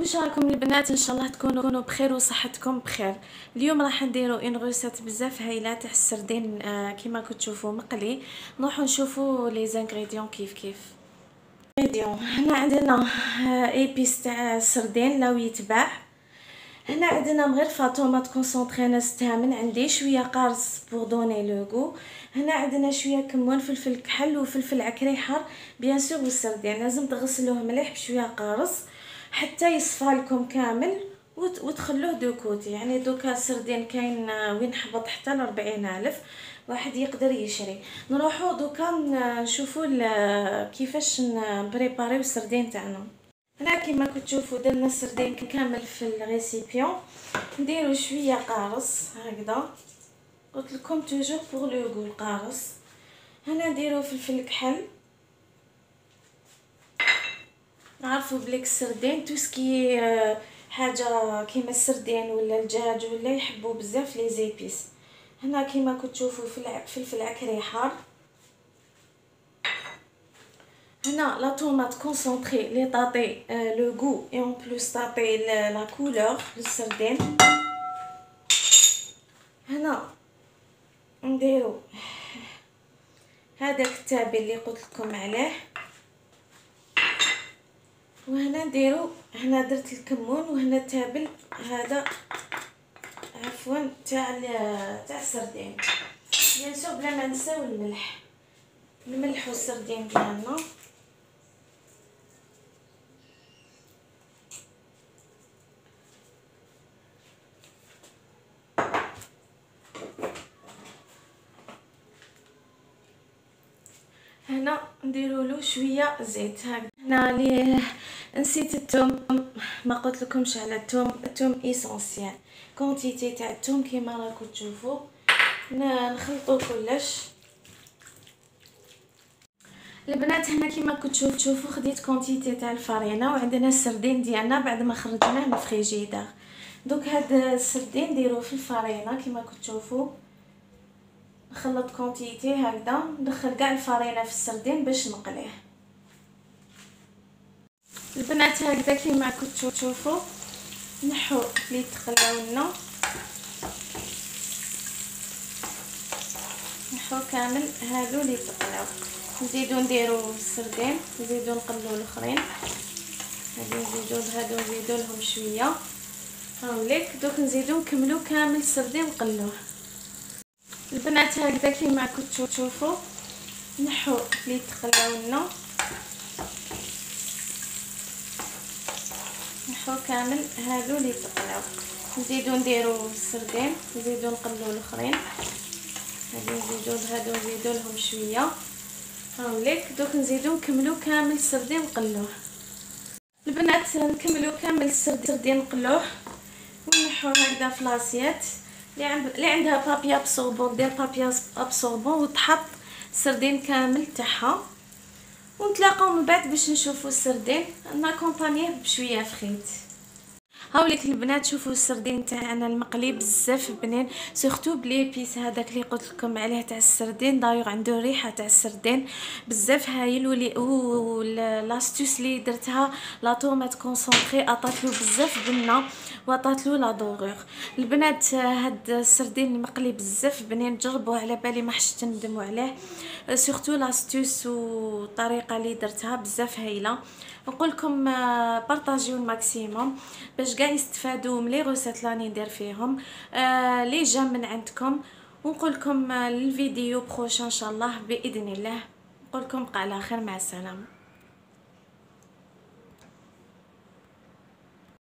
واش راكم البنات؟ ان شاء الله تكونوا بخير وصحتكم بخير. اليوم راح نديروا ان روسيت بزاف هايله تاع السردين كيما كنتوا تشوفوا مقلي. نروحوا نشوفوا لي زانغريديون كيف هنا عندنا ايبيس تاع السردين لاو يتباع. هنا عندنا مغرفه طوماط كونسونطري نستها من عندي، شويه قارص بور دوني لو غو. هنا عندنا شويه كمون، فلفل كحل وفلفل عكري حار بيان سور. والسردين لازم تغسلوه مليح بشويه قارص حتى يصفى لكم كامل وتخلوه دو كوتي. يعني دوكا السردين كاين وين حبط حتى ل40,000 واحد يقدر يشري. نروحو دوكا نشوفو كيفاش نبريباريو السردين تاعنا. هنا كيما كتشوفوا درنا السردين كامل في الريسيبيون. نديرو شويه قارص هكذا، قلت لكم توجور بور لو غو القارص. هنا نديرو فلفل كحل. نعرفوا بليك السردين توسكي حاجه كيما السردين ولا الدجاج ولا يحبوا بزاف لي زيبيس. هنا كيما كتشوفوا فلفل عكري حار. هنا لا طوماط كونسونطري لي طاطي لو غو اي اون بلوس طاطي لا كولور للسردين. هنا نديرو هذاك التابل اللي قلت لكم عليه. وهنا نديرو، هنا درت الكمون وهنا التابل هذا عفوا تاع السردين بيان سور، بلا ما نساو الملح والسردين ديالنا. هنا نديرو له شويه زيت. هنا لي نسيت الثوم، ما قلت لكمش على الثوم ايسونسيال. كونتيتي تاع الثوم كيما راكم تشوفوا. نخلطوا كلش البنات. هنا كيما كنتو تشوفوا خديت كونتيتي تاع الفرينه، وعندنا السردين ديالنا بعد ما خرجناه من الفريجيدار. دوك هذا السردين نديروه في الفرينه كيما كتشوفوا. نخلط كونتيتي هكذا، ندخل كاع الفرينه في السردين باش نقليه البنات. هكذا كيما كنتو تشوفوا نحو لي تقلاو لنا، نحو كامل هادو لي تقلاو. نزيدو نديرو السردين، نزيدو نقلو الاخرين. هادو نزيدو لهم شويه هاوليك. دوك نزيدو نكملو كامل السردين نقلوه البنات. هكذا كيما كنتو تشوفوا نحو لي تقلاو لنا، نحو كامل هادو لي تقلاو. نزيدو نديرو السردين، نزيدو نقلو الاخرين. هادو نزيدو لهم شويه هاوليك. دوك نزيدو نكملو كامل السردين نقلوه البنات. نكملو كامل السردين نقلوه ونحو هكذا في لاسيات. اللي عندها بابي ابسوربون دير بابي ابسوربون وتحط السردين كامل تاعها. ونتلاقاو من بعد باش نشوفوا السردين ناكومبانيه بشويه فريت. هاوليك البنات شوفوا السردين تاعنا المقلي بزاف بنين، سورتو بليبيس هذاك اللي قلت لكم عليه تاع السردين. دايوغ عنده ريحه تاع السردين بزاف هايل. لاستوس اللي درتها لا طوماط كونسونطري عطاتلو بزاف بنه وعطاتلو لا دوغور البنات. هاد السردين المقلي بزاف بنين، جربوه على بالي ما حش تندموا عليه. سورتو لاستوس والطريقه اللي درتها بزاف هايله. نقول لكم بارطاجيو الماكسيموم باش كاع يستفادوا من لي روسيت راني ندير فيهم لي جا من عندكم. ونقول لكم الفيديو بروشان ان شاء الله باذن الله. نقول لكم بقى على خير، مع السلامه.